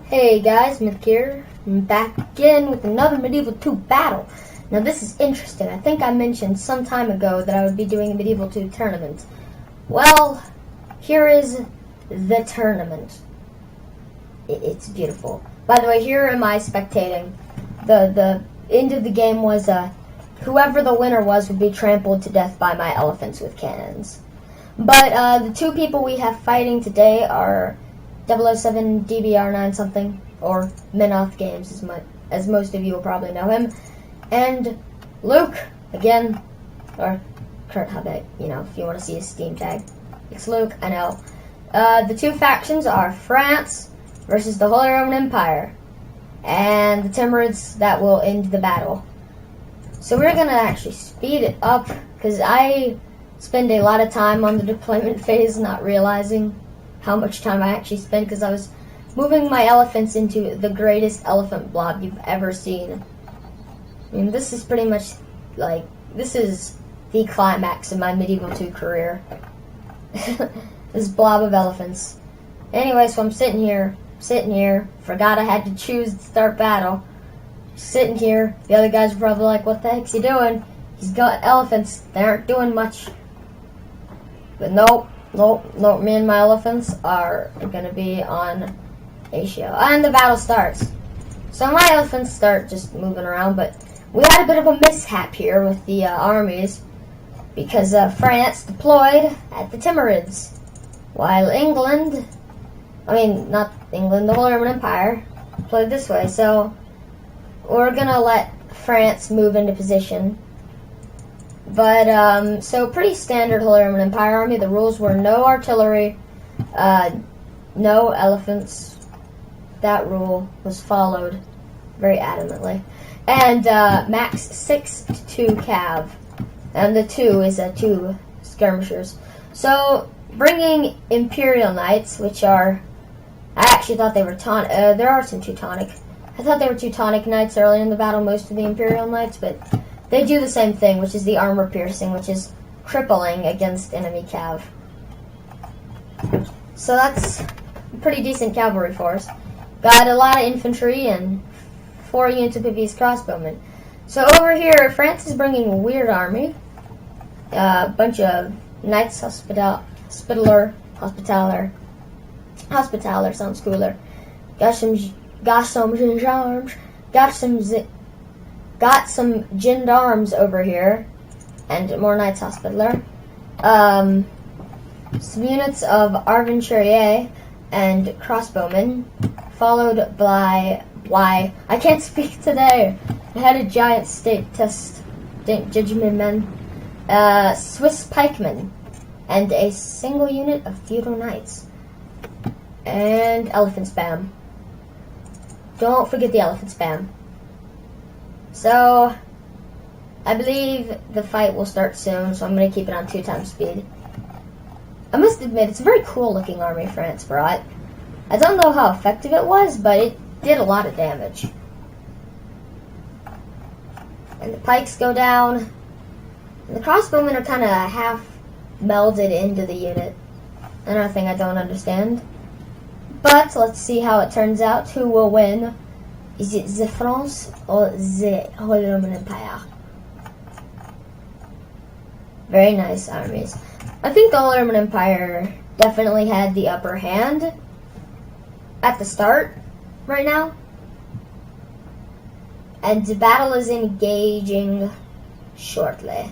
Hey guys, Mithyc here. I'm back again with another Medieval 2 battle. Now this is interesting. I think I mentioned some time ago that I would be doing a Medieval 2 tournament. Well, here is the tournament. It's beautiful. By the way, here am I spectating. The end of the game was whoever the winner was would be trampled to death by my elephants with cannons. But the two people we have fighting today are 007 DBR9 something, or Menoth Games, as most of you will probably know him, and Luke, again, or Kurt Hubbeck, if you want to see his Steam tag. It's Luke, I know. The two factions are France versus the Holy Roman Empire, and the Timurids that will end the battle. So we're going to actually speed it up, because I spend a lot of time on the deployment phase not realizing how much time I actually spent, because I was moving my elephants into the greatest elephant blob you've ever seen. I mean, this is pretty much, this is the climax of my Medieval 2 career. This blob of elephants. Anyway, so I'm sitting here, forgot I had to choose to start battle. Sitting here, the other guys are probably like, what the heck's he doing? He's got elephants, they aren't doing much. But nope, me and my elephants are going to be on a show. And the battle starts. So my elephants start just moving around, but we had a bit of a mishap here with the armies, because France deployed at the Timurids, while not England, the Holy Roman Empire, deployed this way. So we're going to let France move into position. But, so pretty standard Holy Roman Empire army. The rules were no artillery, no elephants. That rule was followed very adamantly. And max 6 to 2 cav. And the 2 is 2 skirmishers. So, bringing Imperial Knights, which are, I actually thought they were Teutonic. There are some Teutonic. I thought they were Teutonic Knights early in the battle, most of the Imperial Knights, but they do the same thing, which is the armor piercing, which is crippling against enemy cav. So that's a pretty decent cavalry force. Got a lot of infantry and 4 units of Pavese crossbowmen. So over here, France is bringing a weird army. A bunch of Knights Hospitaller sounds cooler. Got some gendarmes over here, and more Knights Hospitaller. Some units of Arventurier and crossbowmen, followed by I can't speak today. I had a giant state test judgment men, Swiss pikemen, and a single unit of feudal knights, and elephant spam. Don't forget the elephant spam. So, I believe the fight will start soon, so I'm going to keep it on 2 times speed. I must admit, it's a very cool looking army France brought. I don't know how effective it was, but it did a lot of damage. And the pikes go down. And the crossbowmen are kind of half melded into the unit. Another thing I don't understand. But let's see how it turns out. Who will win? Is it the France or the Holy Roman Empire? Very nice armies. I think the Holy Roman Empire definitely had the upper hand at the start right now. And the battle is engaging shortly.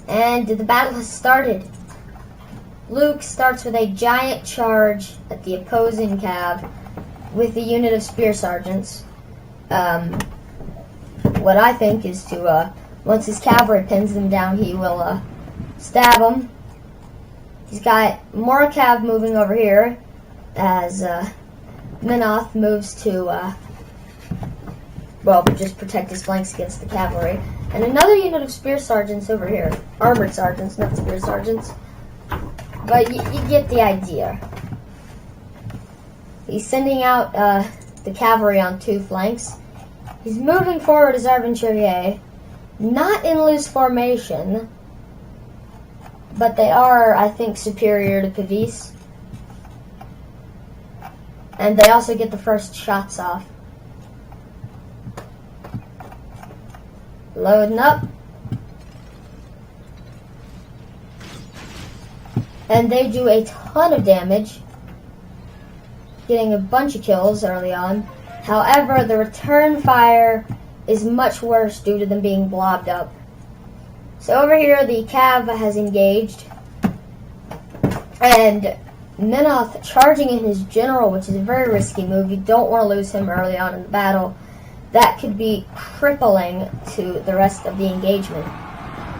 And the battle has started. Luke starts with a giant charge at the opposing cav with a unit of spear sergeants. What I think is to, once his cavalry pins them down, he will stab them. He's got more cav moving over here as Menoth moves to, just protect his flanks against the cavalry. And another unit of spear sergeants over here. Armored sergeants, not spear sergeants. But you get the idea. He's sending out the cavalry on 2 flanks. He's moving forward as Arventurier, not in loose formation, but they are, I think, superior to Pavese. And they also get the first shots off. Loading up. And they do a ton of damage, getting a bunch of kills early on. However, the return fire is much worse due to them being blobbed up. So over here, the Cav has engaged, and Menoth charging in his general, which is a very risky move. You don't want to lose him early on in the battle. That could be crippling to the rest of the engagement.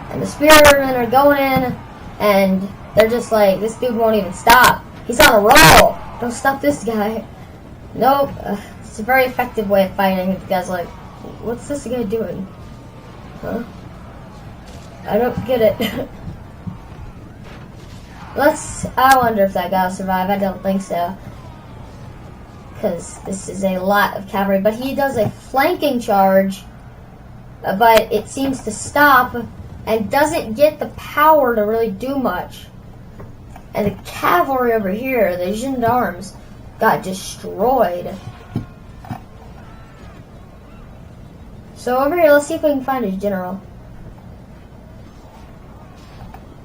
And the spearmen are going in, and they're just like, this dude won't even stop. He's on a roll. Don't stop this guy. Nope. It's a very effective way of fighting. The guy's like, what's this guy doing? Huh? I don't get it. I wonder if that guy will survive. I don't think so. Because this is a lot of cavalry. But he does a flanking charge. But it seems to stop and doesn't get the power to really do much. And the cavalry over here, the gendarmes, got destroyed. So over here, let's see if we can find his general.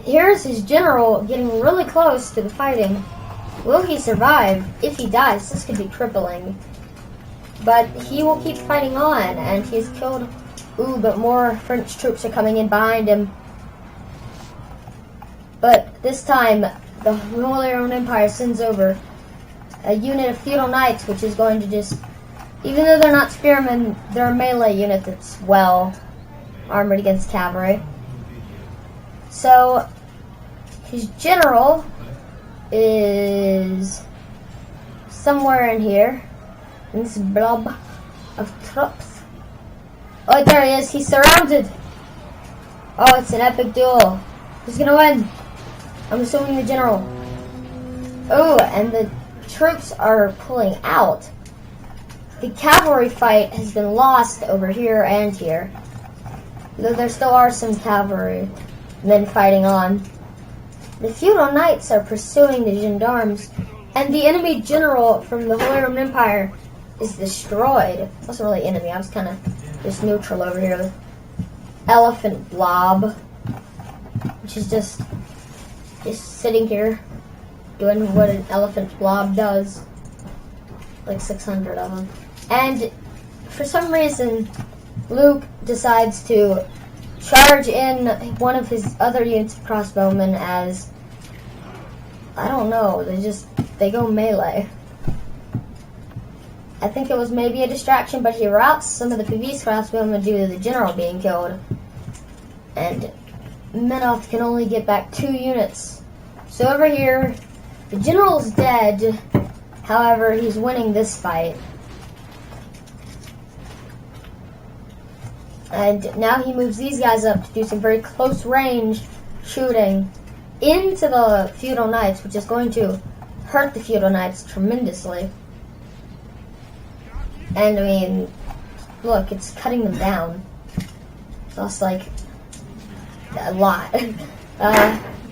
Here's his general getting really close to the fighting. Will he survive? If he dies, this could be crippling. But he will keep fighting on, and he's killed. Ooh, but more French troops are coming in behind him. But this time, the Holy Roman Empire sends over a unit of feudal knights, which is going to just, even though they're not spearmen, they're a melee unit that's well armored against cavalry. So his general is somewhere in here, in this blob of troops. Oh, there he is. He's surrounded. Oh, it's an epic duel. Who's gonna win? I'm assuming the general. Oh, and the troops are pulling out. The cavalry fight has been lost over here and here. Though there still are some cavalry men fighting on. The feudal knights are pursuing the gendarmes, and the enemy general from the Holy Roman Empire is destroyed. It wasn't really enemy, I was kind of just neutral over here with Elephant Blob, which is just sitting here doing what an elephant blob does. Like 600 of them. And for some reason, Luke decides to charge in one of his other units of crossbowmen as, I don't know, they go melee. I think it was maybe a distraction, but he routs some of the PvS crossbowmen due to the general being killed. And Menoth can only get back 2 units. So over here, the general's dead. However, he's winning this fight. And now he moves these guys up to do some very close range shooting into the feudal knights, which is going to hurt the feudal knights tremendously. And I mean, look, it's cutting them down. Lost like a lot.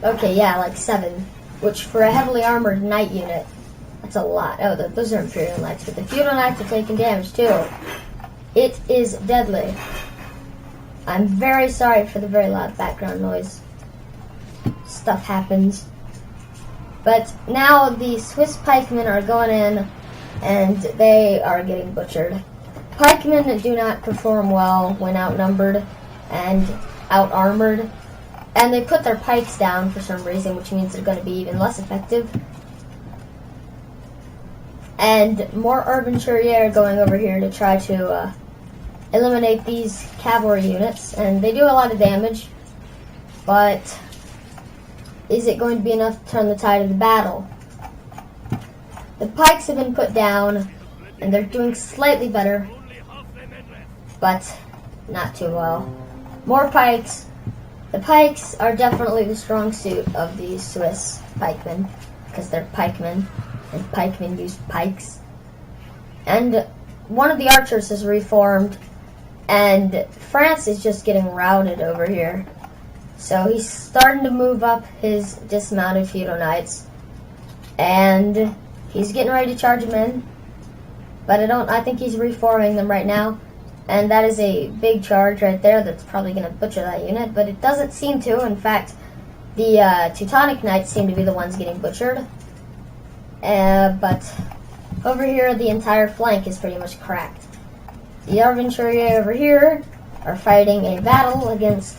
Okay, yeah, like 7, which for a heavily armored knight unit, that's a lot. Oh, those are Imperial Knights, but the feudal knights are taking damage too. It is deadly. I'm very sorry for the very loud background noise. Stuff happens. But now the Swiss pikemen are going in, and they are getting butchered. Pikemen do not perform well when outnumbered and out-armored, and they put their pikes down for some reason, which means they're going to be even less effective. And more urban Churier going over here to try to eliminate these cavalry units, and they do a lot of damage, but is it going to be enough to turn the tide of the battle? The pikes have been put down, and they're doing slightly better, but not too well. More pikes. The pikes are definitely the strong suit of these Swiss pikemen, because they're pikemen, and pikemen use pikes. And one of the archers has reformed, and France is just getting routed over here. So he's starting to move up his dismounted feudal knights, and He's getting ready to charge him in, but I think he's reforming them right now. And that is a big charge right there that's probably going to butcher that unit, but it doesn't team to. In fact, the Teutonic Knights seem to be the ones getting butchered. But over here, the entire flank is pretty much cracked. The Arventurier over here are fighting a battle against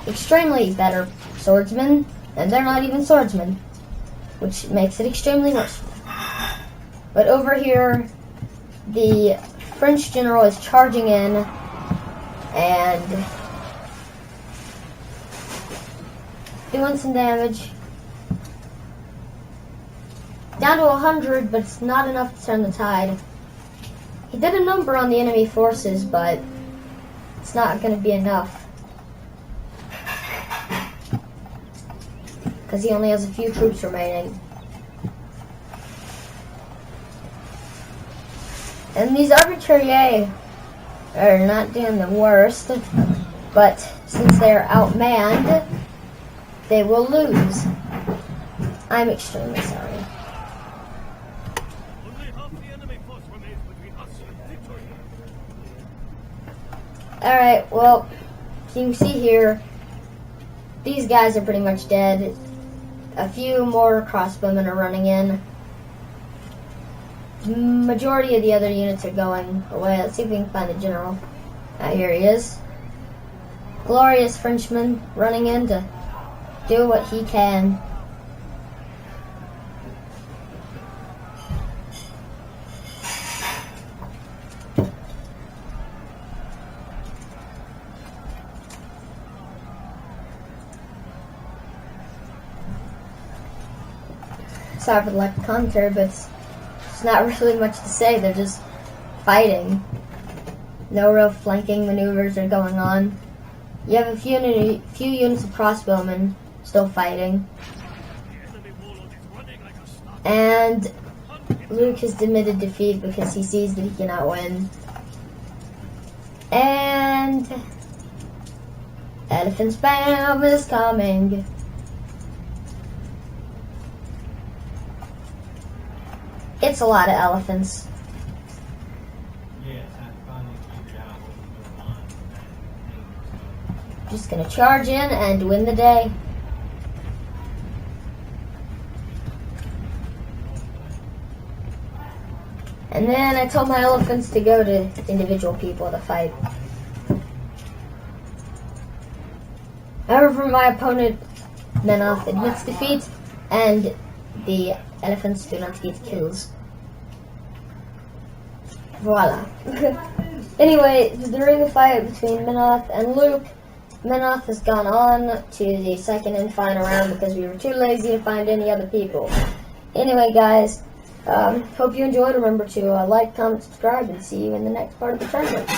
extremely better swordsmen, and they're not even swordsmen, which makes it extremely worse. But over here, the French general is charging in and doing some damage. Down to 100, but it's not enough to turn the tide. He did a number on the enemy forces, but it's not going to be enough. Because he only has a few troops remaining. And these Arventurier are not doing the worst, but since they're outmanned, they will lose. I'm extremely sorry. Alright, well, you can see here, these guys are pretty much dead. A few more crossbowmen are running in. Majority of the other units are going away. Let's see if we can find the general. Here he is. Glorious Frenchman running in to do what he can. Sorry for the lack of commentary, but it's not really much to say. They're just fighting. No real flanking maneuvers are going on. You have a few units of crossbowmen still fighting. And Luke has admitted defeat because he sees that he cannot win. And elephant spam is coming. It's a lot of elephants. Just gonna charge in and win the day. And then I told my elephants to go to individual people to fight. However, my opponent, Menoth, admits defeat, and the elephants do not get kills. Voila. Anyway, during the fight between Menoth and Luke, Menoth has gone on to the second and final round because we were too lazy to find any other people. Anyway, guys, hope you enjoyed. Remember to like, comment, subscribe, and see you in the next part of the tournament.